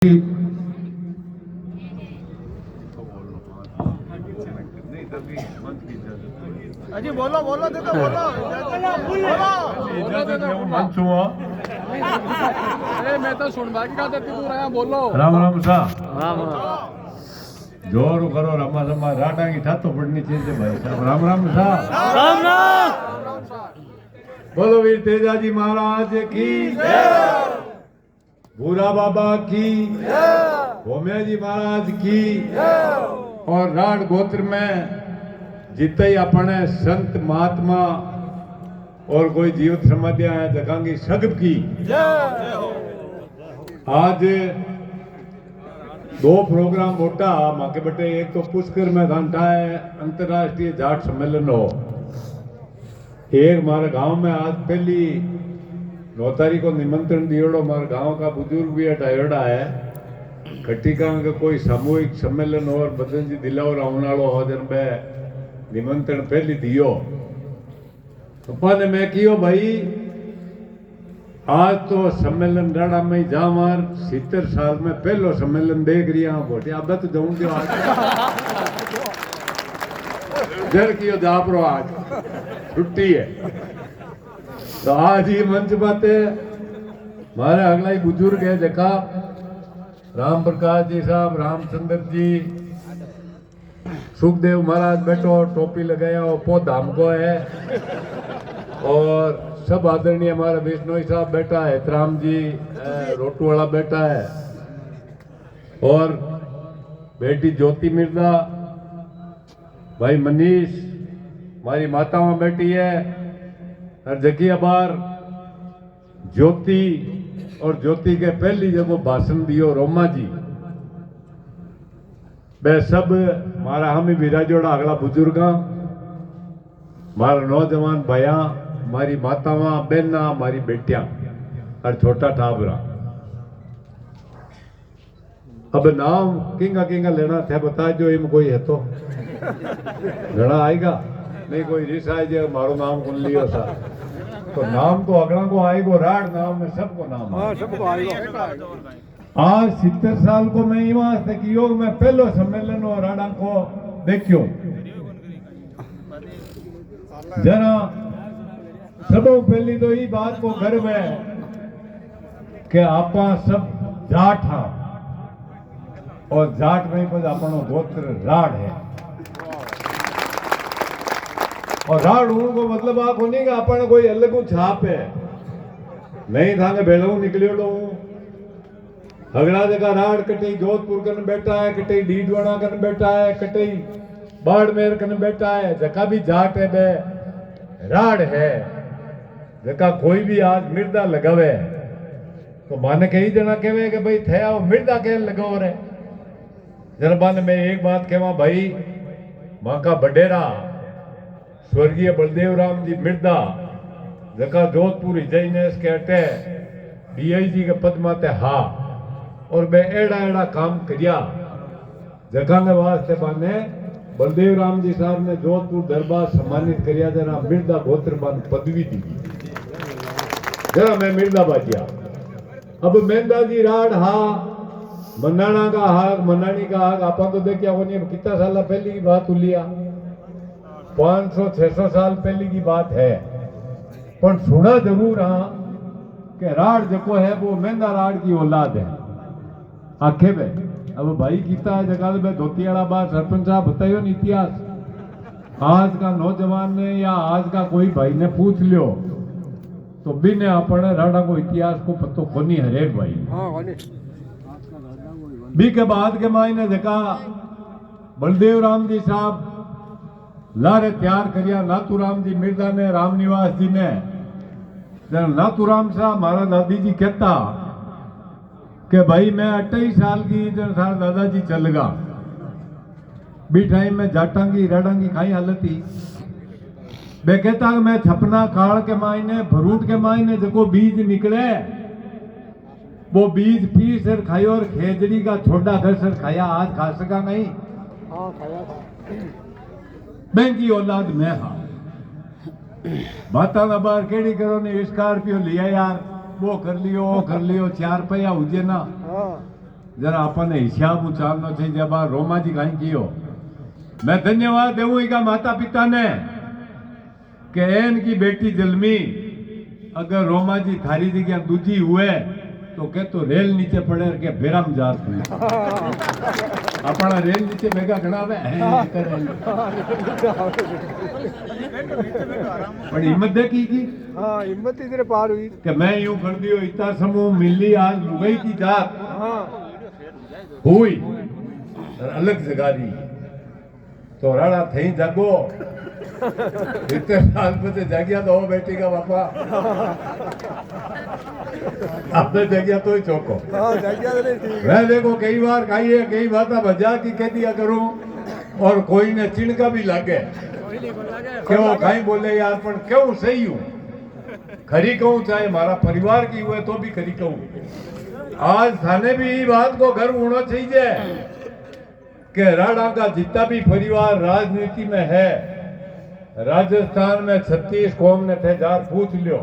अजी बोलो बोलो देखो बोलो मंच हुआ। अरे मैं तो सुन बाकी का देती तू रहा बोलो। राम राम सा राम जोर करो रमा रमा राडा की ठातो पड़नी चाहिए भाई साहब। राम राम सा राम राम। बोलो वीर तेजाजी महाराज की भूरा बाबा की भोमिया जी महाराज की और राड गोत्र में जितने ही अपने संत महात्मा और कोई जीवित समाधियां हैं जगांगी सब की आज दो प्रोग्राम मोटा माके बटे। एक तो पुष्कर में घंटा है अंतर्राष्ट्रीय जाट सम्मेलन हो। एक हमारे गांव में आज पहली 9 तारीख को निमंत्रण दियोड़ो। हमारे गांव का बुजुर्ग भी हटायोड़ा है खट्टिका का कोई सामूहिक सम्मेलन हो और बदन जी दिलावर आउनालो हो जन में निमंत्रण पहली दियो। पप्पा ने मैं कियो भाई आज तो सम्मेलन राड़ा में जा मार 70 साल में पहलो सम्मेलन देख रही हूँ बोटे अब तो जाऊं जो आज जर कियो जापरो आज छुट्टी है तो आज ही मंच बाते हमारे अगला ही बुजुर्ग है देखा राम प्रकाश जी साहब रामचंद्र जी सुखदेव महाराज बैठो टोपी लगाया और पौधा हमको है और सब आदरणीय हमारा विष्णोई साहब बैठा है राम जी रोटू वाला बैठा है और बेटी ज्योति मिर्जा भाई मनीष हमारी माताओं बैठी है और जकिया बार ज्योति और ज्योति के पहली जगह भाषण दियो रोमा जी वे सब मारा हम ही विराजोड़ा अगला बुजुर्गा मारा नौजवान भैया हमारी मातावां बहना हमारी बेटियां और छोटा ठाबरा। अब नाम किंगा किंगा लेना थे बता जो इम कोई है तो घना आएगा नहीं कोई रिस आए जो मारो नाम कौन लियो सा तो नाम तो अगला को आएगो राड नाम में सबको नाम सबको आएगा। आज 70 साल को मैं वहां से योग में पहलो सम्मेलन और राडा को देखियो जरा सबों पहली तो ये बात को गर्व है कि आपा सब जाट हाँ और जाट में कुछ अपनो गोत्र राड है और राड होने को मतलब आप नहीं कि अपन कोई अलग छाप है नहीं था भेड़ू निकलियो तो अगला जगह राड कटई जोधपुर कन बैठा है कटई डीडवाना कन बैठा है कटई बाड़मेर कन बैठा है जका भी जाट है बे राड है जका कोई भी आज मिर्दा लगावे तो माने कई जना कहे कि भाई थे वो मिर्दा के लगाओ रे जरबान में एक बात कहवा भाई मां का बडेरा स्वर्गीय बलदेव राम जी मिर्दा जका जोधपुर जैनेस के अटे डीआईजी के पद माते हा और बे एड़ा एड़ा काम करिया जगह ने वास्ते बाने बलदेव राम जी साहब ने जोधपुर दरबार सम्मानित करिया जरा मिर्दा गोत्र बान पदवी दी जरा मैं मिर्दा बाजिया। अब मेंदा जी राड हा मनाना का हाक मनानी का हाक आपा तो देखिया वो नहीं कितना साल पहले की बात उलिया 500-600 साल पहले की बात है पर सुना जरूर हाँ कि राड जो है वो मेंदा राड की औलाद है आखे में। अब भाई किता है जगह में धोती वाला बात सरपंच साहब बताइयो न इतिहास आज का नौजवान ने या आज का कोई भाई ने पूछ लियो तो बिने अपने राडा को इतिहास को पतो कोनी हरेक भाई बी के बाद के मायने जगह बलदेव राम जी साहब लारे तैयार करिया नाथूराम जी मिर्जा ने रामनिवास जी ने नाथूराम साहब हमारा दादी जी कहता कि भाई मैं 28 साल की सारा दादाजी चल गा बी टाइम में जाटांगी राडांगी खाई हालत ही बे कहता मैं छपना काल के मायने भरूट के मायने जो बीज निकले वो बीज पी सर खायो और खेजड़ी का छोटा घर सर खाया आज खा सका नहीं बैंक की औलाद में हाँ बाता बार केड़ी करो ने स्कॉर्पियो लिया यार वो कर लियो 4 पैया हुजे ना जरा अपन हिसाब चालनो छे जब आ रोमाजी कहीं कियो मैं धन्यवाद देवूं का माता पिता ने के एन की बेटी जन्मी अगर रोमाजी थारी जगह दूजी हुए तो के तो रेल नीचे पड़े के बेराम जार अपना रेल नीचे भेगा गणावे पर हिम्मत देखी की हाँ हिम्मत इधर पार हुई कि मैं यूं कर दियो इतना समूह मिली आज लुगाई की जात हाँ हुई और अलग जगह रही तो राणा थई जागो इतने साल पे जागिया तो बेटी का बापा आपने जागिया तो ही चौको हाँ जागिया तो नहीं ठीक मैं देखो कई बार खाइए कई बात मजा की कह दिया करूं और कोई ने चिणका भी लागे क्यों खाई बोले यार पर क्यों सही हूं खरी कहूं चाहे हमारा परिवार की हुए तो भी खरी कहूं आज थाने भी ये बात को गर्व होना चाहिए कि राणा का जितना भी परिवार राजनीति में है राजस्थान में 36 कौम ने थे जार पूछ लियो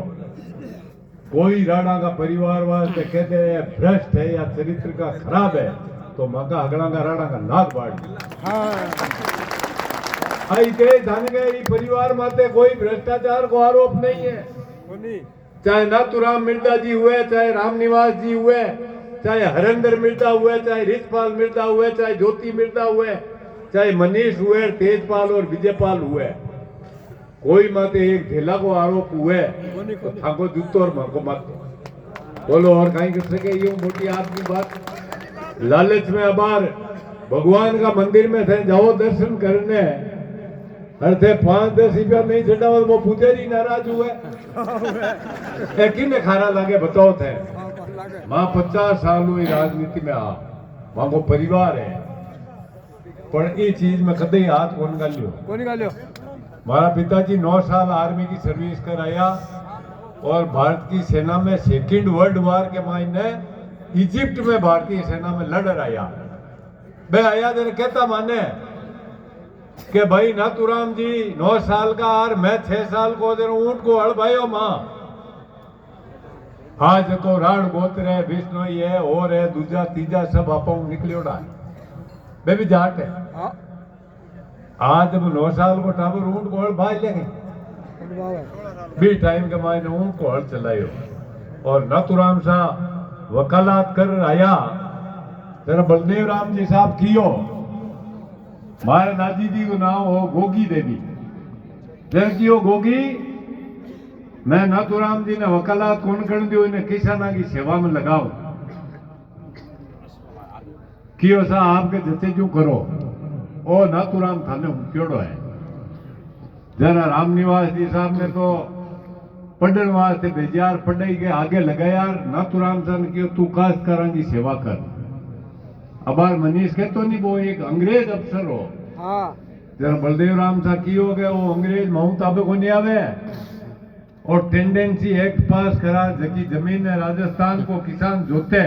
कोई राणा का परिवार वास्ते कहते हैं भ्रष्ट है या चरित्र का खराब है तो मका हगड़ा का राणा का नाक बाढ़ आई के धन गए ये परिवार माते कोई भ्रष्टाचार को आरोप नहीं है चाहे नाथुराम मिर्जा जी हुए चाहे रामनिवास जी हुए चाहे हरेंद्र मिर्जा हुए चाहे रिछपाल मिर्जा हुए चाहे ज्योति मिर्जा हुए चाहे मनीष हुए तेजपाल और विजयपाल हुए कोई माते एक ढेला को आरोप हुए आगो जूतो और मांगो मत बोलो और कहीं कर सके यूं मोटी आदमी बात लालच में अबार भगवान का मंदिर में थे जाओ दर्शन करने अरे 5-10 रुपया नहीं छड़ा वो पुजारी नाराज हुए किन्ने खारा लागे बताओ थे मां 50 साल हुई राजनीति में आ मांगो परिवार है पर ये चीज में कदे हाथ कौन गालियो हमारा पिताजी 9 साल आर्मी की सर्विस कर आया और भारत की सेना में सेकंड वर्ल्ड वॉर के मायने इजिप्ट में भारतीय सेना में लड़ आया बे आया देने कहता माने कि भाई नाथुराम जी 9 साल का और मैं 6 साल को देर ऊंट को हड़ भाई मां आज तो राण गोत्र है विष्णु है और है दूजा तीजा सब आप निकलियोड़ा बे भी जाट है आज जब 9 साल को टाबर ऊंट को हड़ भाई ले गए बी टाइम के मायने ऊंट को हड़ चलायो और नाथुराम साहब वकालत कर आया तेरा बलदेव राम जी साहब कियो मारे नाजी जी को नाम हो गोगी देवी जैसे कियो गोगी मैं नाथुराम जी ने वकालत कौन कर दियो इन्हें किसाना की सेवा में लगाओ कियो सा आपके जैसे जो करो ओ नाथुराम थाने हुक्योड़ो है जरा रामनिवास जी साहब ने तो पढ़ने वास्ते भेजियार पढ़ाई के आगे लगाया नाथुराम साहब ने कियो तू काश्तकारां की सेवा कर अबार मनीष के तो नहीं वो एक अंग्रेज अफसर हो जरा बलदेव राम सा की हो गया वो अंग्रेज माउंट आबे को नहीं आवे और टेंडेंसी एक्ट पास करा जकी जमीन है राजस्थान को किसान जोते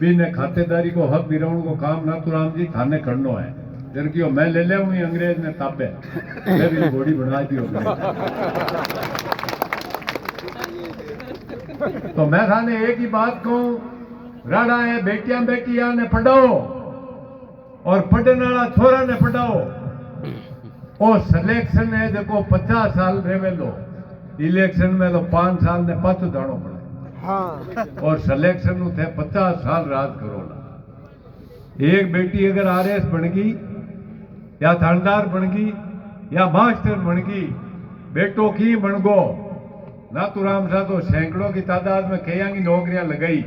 भी ने खातेदारी को हक दिलाने को काम नाथुराम जी थाने करनो है जर क्यों मैं ले ले हूँ अंग्रेज ने तापे मैं भी घोड़ी बना दी हो तो मैं थाने एक ही बात कहूं राणा है बेटियां बेटियां ने पढ़ाओ और पढ़ने वाला छोरा ने पढ़ाओ और सिलेक्शन है देखो 50 साल रेवे लो इलेक्शन में तो 5 साल ने पाछो जानो पड़े और सिलेक्शन थे 50 साल राज करो एक बेटी अगर आरएस बन गई या थानेदार बन गई या मास्टर बन गई बेटो की बन गो नाथुराम साहब तो सैकड़ों की तादाद में कई की नौकरियां लगाई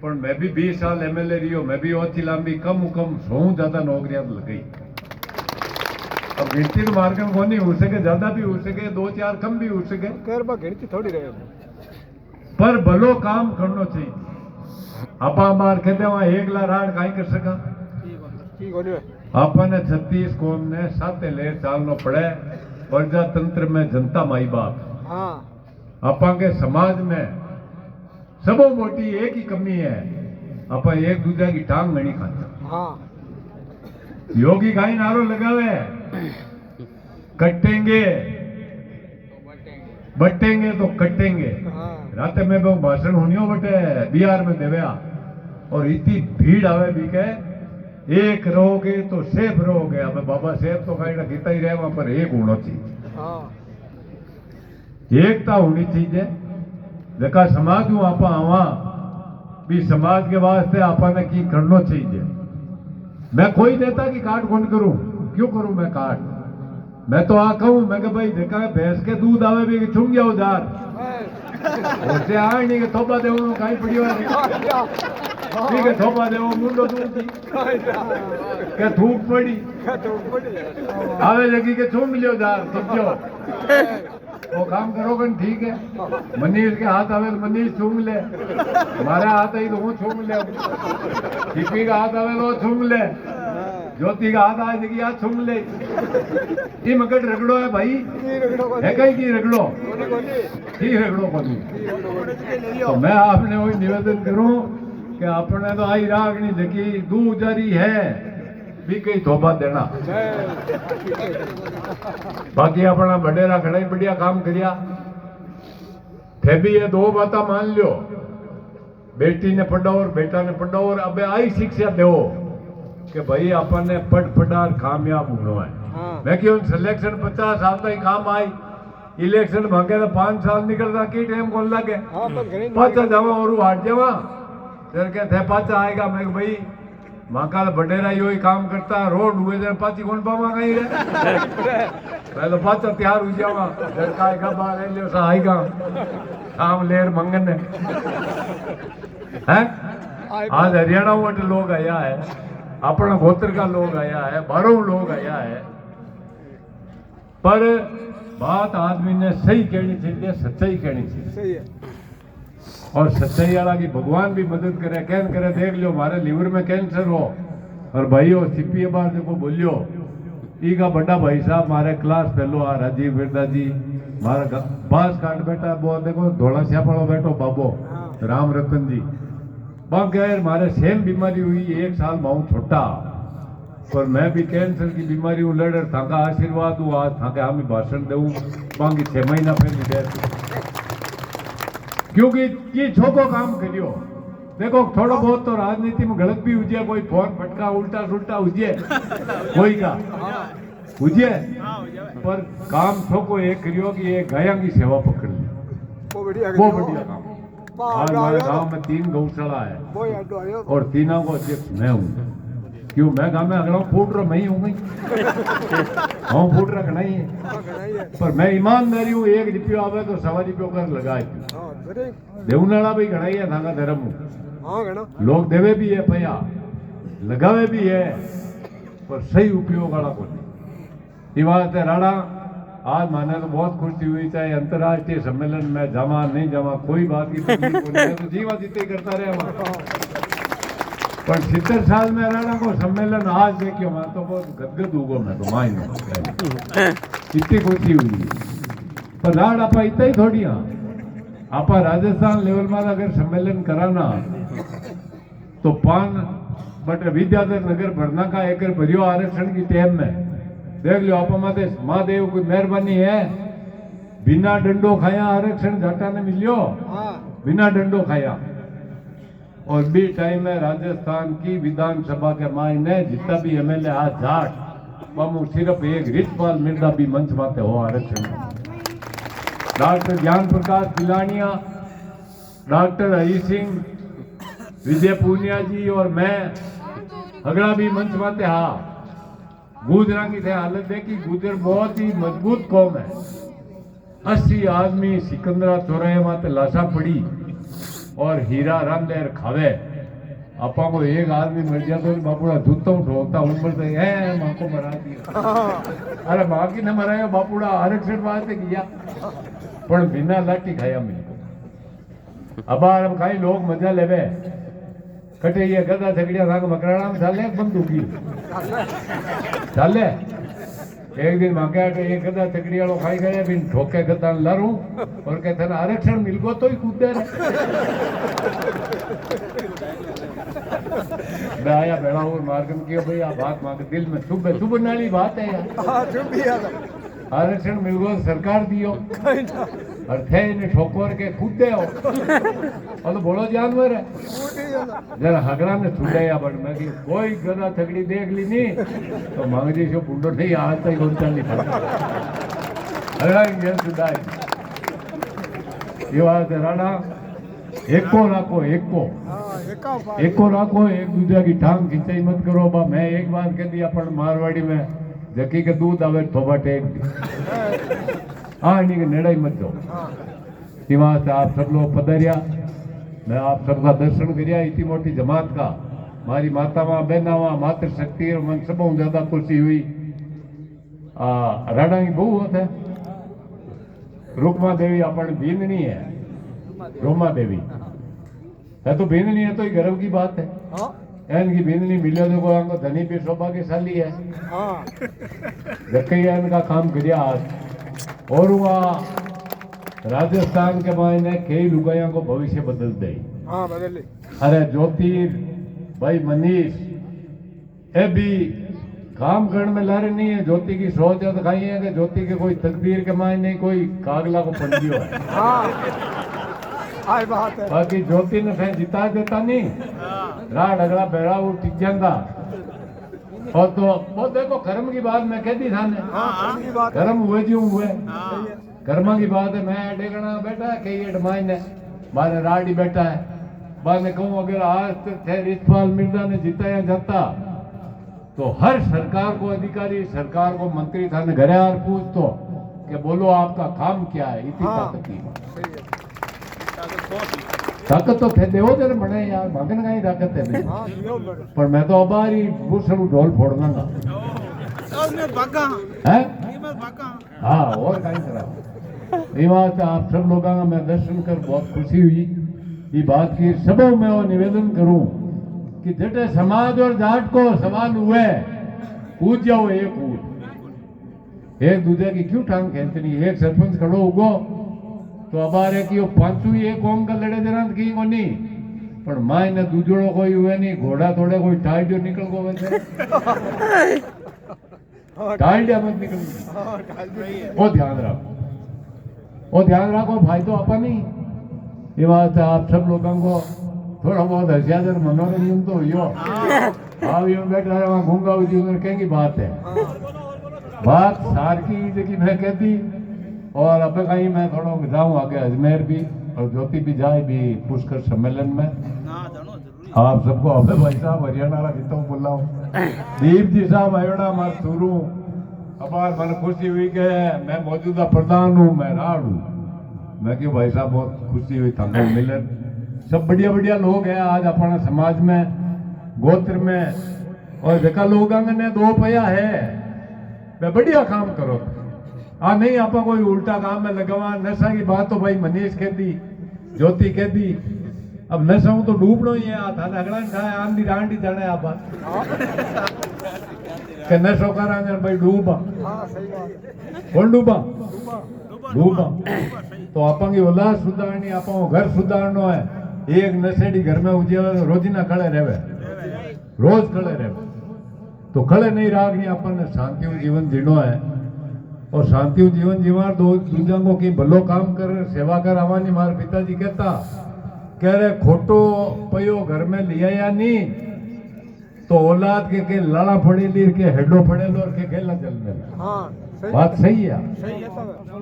पर मैं भी 20 साल एमएलए रही हूं मैं भी ओछी लांबी कम 100 ज्यादा नौकरियां लगाई अब गिनती तो मार्गन को नहीं हो सके ज्यादा भी हो सके 2-4 कम भी हो सके गिनती थोड़ी रहे पर भलो काम करना चाहिए आपा मार कहते वहां 1 लाख राड कहीं कर सका आपने 36 कौम ने 7 ले चालनो पड़े प्रजातंत्र में जनता माई बाप आपा के समाज में सबो मोटी एक ही कमी है आपा एक दूसरे की टांग नहीं खाता योगी का ही नारो लगावे कटेंगे बटेंगे तो कटेंगे रात में वो भाषण होनियो बटे बिहार में देवे और इतनी भीड़ आवे भी के एक रहोगे तो सेफ रहोगे। अब बाबा सेफ तो कहीं गीता ही रहे वहां पर एक होना चाहिए, एकता होनी चाहिए। देखा समाज में आप आवा भी समाज के वास्ते आपने की करना चाहिए। मैं कोई नेता की काट कौन करूं, क्यों करूं मैं काट। मैं तो आ कहूं मैं कि भाई देखा भैंस के दूध आवे भी छुम जाओ जार उससे आ नहीं कि थोपा दे कहीं पड़ी हुआ ठीक है थोपा दे मुंडो दूध के थूक पड़ी आवे लगी के छुम लियो जार समझो वो काम करोगे ठीक है। मनीष के हाथ आवे तो मनीष छूम ले, हमारा हाथ आई तो वो छूम ले, टीपी का हाथ आवे तो वो छूम ले, ज्योति का हाथ आए कि यार छूम ले। ये मकड़ रगड़ो है भाई है कहीं की रगड़ो ठीक रगड़ो को तो मैं आपने वही निवेदन करूं कि अपने तो आई रागनी देखी दू जारी है भी कई थोपा देना। बाकी अपना बडेरा घड़ा बढ़िया काम करिया थे भी ये दो बातें मान लियो, बेटी ने पढ़ो और बेटा ने पढ़ो और अब आई शिक्षा दो कि भाई अपन ने पढ़ पढ़ार कामयाब होना है। मैं क्यों सिलेक्शन 50 साल तक काम आई, इलेक्शन भागे तो 5 साल निकलता की टाइम कौन लगे पाचा जावा और हाट जावा फिर कहते पाचा आएगा। मैं भाई माका बडेरा यो ही काम करता रोड हुए जन पाची कौन पावा कहीं रे पहले पाचा तैयार हो जावा लड़का आएगा बाहर ले सा आएगा काम लेर मंगन है। आज हरियाणा में लोग आया है, अपना गोत्र का लोग आया है, बारों लोग आया है, पर बात आदमी ने सही कहनी चाहिए, सच्चाई कहनी चाहिए। और सच्चाई वाला की भगवान भी मदद करे कैन करे। देख लो हमारे लीवर में कैंसर हो और भाई हो सीपी बार देखो बोलियो ई का बड़ा भाई साहब हमारे क्लास फेलो आ राजीव बिरदा जी हमारा बांस काट बैठा वो देखो धोला श्यापड़ो बैठो बाबो राम रतन जी बागैर हमारे सेम बीमारी हुई 1 साल माऊ छोटा पर मैं भी कैंसर की बीमारी हूँ लड़ थाका आशीर्वाद हूँ आज थाके हम भाषण दूँ बाकी 6 महीना पहले डेथ क्योंकि ये छोको काम करियो। देखो थोड़ा बहुत तो राजनीति में गलत भी हुई कोई फोन फटका उल्टा सुल्टा हुई कोई का हुई पर काम छोको एक करियो कि ये गाया की सेवा पकड़ ली वो बढ़िया काम। आज हमारे गांव में 3 गौशाला है और तीनों को अध्यक्ष मैं हूँ। क्यों मैं गाँव में अगला फूट रहा मैं ही हूँ हाँ फूट रहा नहीं है पर मैं ईमानदारी हूँ। 1 रुपये आवे तो 1.25 रुपये कर लगा देवनाड़ा भी घड़ा ही है थाका धर्म लोग देवे भी है भैया लगावे भी है पर सही उपयोग वाला को नहीं। बात है राणा आज माने तो बहुत खुशी हुई चाहे अंतर्राष्ट्रीय सम्मेलन में जावा नहीं जावा कोई बात की तो जीवा जीते करता रहे पर 70 साल में राणा को सम्मेलन आज देखियो मैं तो बहुत गदगद हुआ मैं तो माइन इतनी खुशी हुई पर राड आपा इतना ही थोड़ी आप राजस्थान लेवल में अगर सम्मेलन कराना तो 5 बट विद्याधर नगर भरना का एकर भरियो आरक्षण की टाइम में देख लो आप महादेव की मेहरबानी है बिना डंडो खाया आरक्षण जाटा ने मिलियो बिना डंडो खाया और बी टाइम में राजस्थान की विधानसभा के मायने जितना भी एमएलए आज जाट बामू सिर्फ एक रिचपाल मिर्जा भी मंच माते हो आरक्षण। डॉक्टर ज्ञान प्रकाश पिलानिया डॉक्टर हरी सिंह विजय पूनिया जी और मैं अगला भी मंच माते हाँ गुजरा की थे हालत देखी गुजर बहुत ही मजबूत कौम है। 80 आदमी सिकंदरा चौराहे माते लाशा पड़ी और हीरा रामदेर खावे आपा को एक आदमी मर गया तो बापूड़ा जूता उठोता उम्र से है माँ को मरा दिया अरे माँ की ने मराया बापूड़ा आरक्षण वास्ते किया पर बिना लाठी खाया मिल अब कई लोग मजा लेवे कटे ये गदा झगड़िया था मकराना में चाले बंदूकी चाले एक दिन मांगे एक गदा झगड़ी वालों खाई गए बिन ठोके गदा लड़ू और कहते ना आरक्षण मिल गो तो ही कूदे मैं आया बैठा हूँ मार्गम किया भाई आप बात मांगे दिल में सुबह सुबह नाली बात है यार आरक्षण मिल गो सरकार दियो और थे इन्हें ठोकर के कूदे हो और तो बोलो जानवर है जरा हगड़ा ने छुड़े या बड़ मैं कि कोई गदा थकड़ी देख ली नहीं तो मांग जी शो बुंडो नहीं आज तक उन चल नहीं पड़ा हगड़ा इंजन सुधाई ये बात है राणा एको राखो एको राखो एक दूसरे की टांग खिंचाई मत करो बा मैं एक बात कह दी अपन मारवाड़ी में जकी के दूध आवे थोबा टेक दी हाँ इन्हीं के नेड़ा ही मत जाओ वहां से आप सब लोग पधारिया मैं आप सबका दर्शन करिया इतनी मोटी जमात का मारी मातावा बहनावा मातृ शक्ति और मन सब ज्यादा खुशी हुई राणा की बहू होते रुक्मा देवी अपन बींदनी है रोमा देवी है तो बींदनी है तो ये गर्व की बात है इनकी बींदनी मिले तो को धनी पे सौभाग्यशाली है जक्कैया इनका काम करिया आज और वहाँ राजस्थान के मायने कई लुगाइयों को भविष्य बदल दे अरे ज्योतिर भाई मनीष ये भी काम करने में लारे नहीं है ज्योति की सोच है तो कहीं है कि ज्योति के कोई तकदीर के मायने कोई कागला को पंजियो है बात है बाकी ज्योति ने फिर जिता देता नहीं राड अगला बेड़ा वो टिक जाता और तो वो देखो कर्म की बात मैं कहती था ने कर्म हुए जो हुए कर्म की बात है मैं डेगना बैठा है कई एडमाइन ने बाने राडी बैठा है बाने कहूँ अगर आज तक थे रिछपाल मिर्जा ने जिताया जाता तो हर सरकार को अधिकारी सरकार को मंत्री था ने घरे आर पूछ तो कि बोलो आपका काम क्या है इतनी ताकत की ताकत तो थे देवो तेरे बने यार भागन का ही ताकत है पर मैं तो अबार ही बुसरू ढोल फोड़ना है हाँ और कहीं तरह ये बात आप सब लोगों का मैं दर्शन कर बहुत खुशी हुई ये बात की सबों में और निवेदन करूं कि जटे समाज और जाट को सवाल हुए पूछ जाओ एक दूसरे की क्यों टांग खेचनी एक सरपंच खड़ो उगो तो अबार है कि वो पांचू ही एक ओम का लड़े देना की को नहीं पर माय ने दूजड़ो कोई हुए नहीं घोड़ा थोड़े कोई टाइड निकल गो वैसे टाइड मत निकल वो ध्यान रखो भाई तो अपन ही ये बात है आप सब लोगों को थोड़ा बहुत हसियाजन मनोरंजन तो हुई आप यूं बैठ रहे वहां घूंगा हुई कहेंगी बात है बात सार की मैं कहती और अब कहीं मैं थोड़ा जाऊं आगे अजमेर भी और ज्योति भी जाए भी पुष्कर सम्मेलन में आप सबको अबे भाई साहब हरियाणा का कितना बोल रहा हूँ दीप जी साहब अयोड़ा मार शुरू अब मन खुशी हुई कि मैं मौजूदा प्रधान हूँ मैं राड हूँ मैं क्यों भाई साहब बहुत खुशी हुई था मिलन सब बढ़िया बढ़िया लोग हैं आज अपना समाज में गोत्र में और जगह लोग ने दो पया है मैं बढ़िया काम करो नहीं आप कोई उल्टा काम में लगवा नशा की बात तो भाई मनीष कह दी ज्योति कह दी अब नशा तो डूबनो ही है था अगला खाए आंधी रांडी जाने आप के नशो करा भाई डूबा कौन डूबा डूबा तो आप औलाद सुधारनी आप घर सुधारनो है एक नशेड़ी घर में उजे रोजीना खड़े रहे रोज खड़े रहे तो खड़े नहीं रागनी अपन शांति जीवन जीनो है और शांति जीवन जीवार दो दूजों की भलो काम कर सेवा कर आवानी मार पिताजी कहता कह रहे खोटो पयो घर में लिया या नहीं तो औलाद के लाड़ा पड़े ली के हेडो पड़े लो के खेला चलने बात सही है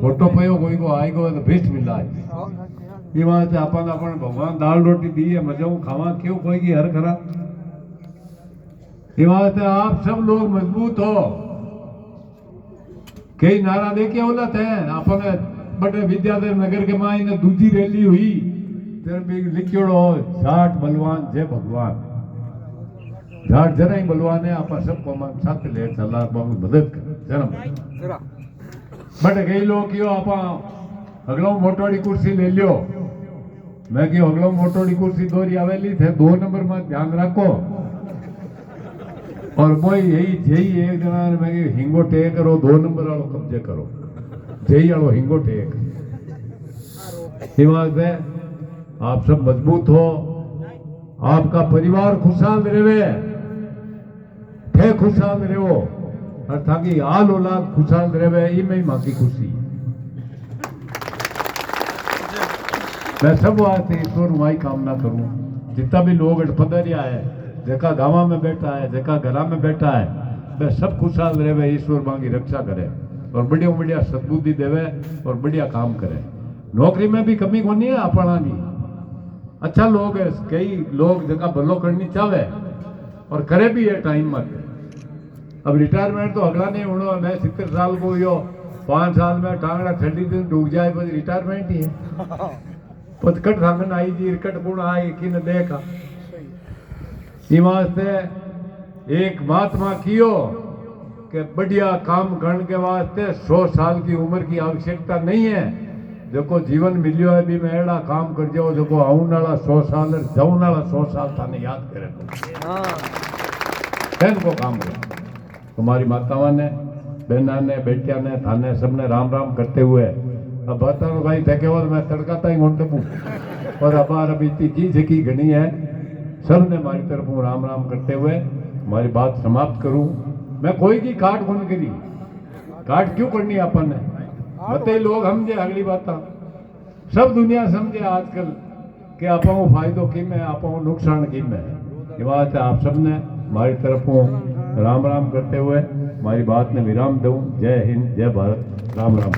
खोटो पयो कोई को आई को तो बेस्ट मिला ये बात है अपन अपन भगवान दाल रोटी दी है मजा खावा क्यों कोई की हर खरा ये बात है आप सब लोग मजबूत हो कई नारा देखे औलत है अपने बड़े विद्याधर नगर के माई ने दूसरी रैली हुई तेरे भी लिखियोड़ो जाट बलवान जय भगवान जाट जरा ही बलवान है आप सबको मन साथ ले चला मदद जन्म बट कई लोग क्यों आप अगलो मोटोड़ी कुर्सी ले लियो मैं क्यों अगलो मोटोड़ी कुर्सी दोरी आवेली थे 2 नंबर में ध्यान रखो और मैं यही एक जना ने मैं हिंगो टेक करो 2 नंबर वालों कब्जे करो जही वालों हिंगो टेक दिमाग है आप सब मजबूत हो आपका परिवार खुशहाल रहे थे खुशहाल रहो और ताकि आल औलाद खुशहाल रहे ई में मां की खुशी मैं सब वास्ते ईश्वर माई कामना करूं जितना भी लोग पधरिया है जेका गाँव में बैठा है जेका घरा में बैठा है वह सब खुशहाल रहे ईश्वर माँ की रक्षा करे और बढ़िया बढ़िया सद्बुद्धि देवे और बढ़िया काम करे। नौकरी में भी कमी को नहीं है अपना की अच्छा लोग है कई लोग जगह भलो करनी चाहे और करे भी है टाइम मत। अब रिटायरमेंट तो अगला नहीं होना मैं 70 साल को यो 5 साल में टांगड़ा ठंडी दिन डूब जाए बस रिटायरमेंट ही है पतकट सांगन आई जी इरकट गुण आई कि न देखा वास्ते एक महात्मा कियो कि बढ़िया काम करने के वास्ते 100 साल की उम्र की आवश्यकता नहीं है जो जीवन मिलियो है भी मैं एड़ा काम कर जाओ जो आने वाला 100 साल जाने वाला 100 साल थाने याद करे को काम करे। तुम्हारी माताओं ने बहना ने बेटिया ने थाने सबने राम राम करते हुए अब बता भाई थे केवल मैं तड़काता ही घूमते हूँ और अबार अभी की झकी घनी है सब ने हमारी तरफ राम राम करते हुए हमारी बात समाप्त करूं। मैं कोई की काट कौन करी काट क्यों करनी अपन ने मते लोग समझे अगली बात सब दुनिया समझे आजकल कि आप फायदो किम है आप नुकसान किम है। ये बात है आप सबने हमारी तरफों राम राम करते हुए हमारी बात में विराम दूं। जय हिंद जय भारत राम राम।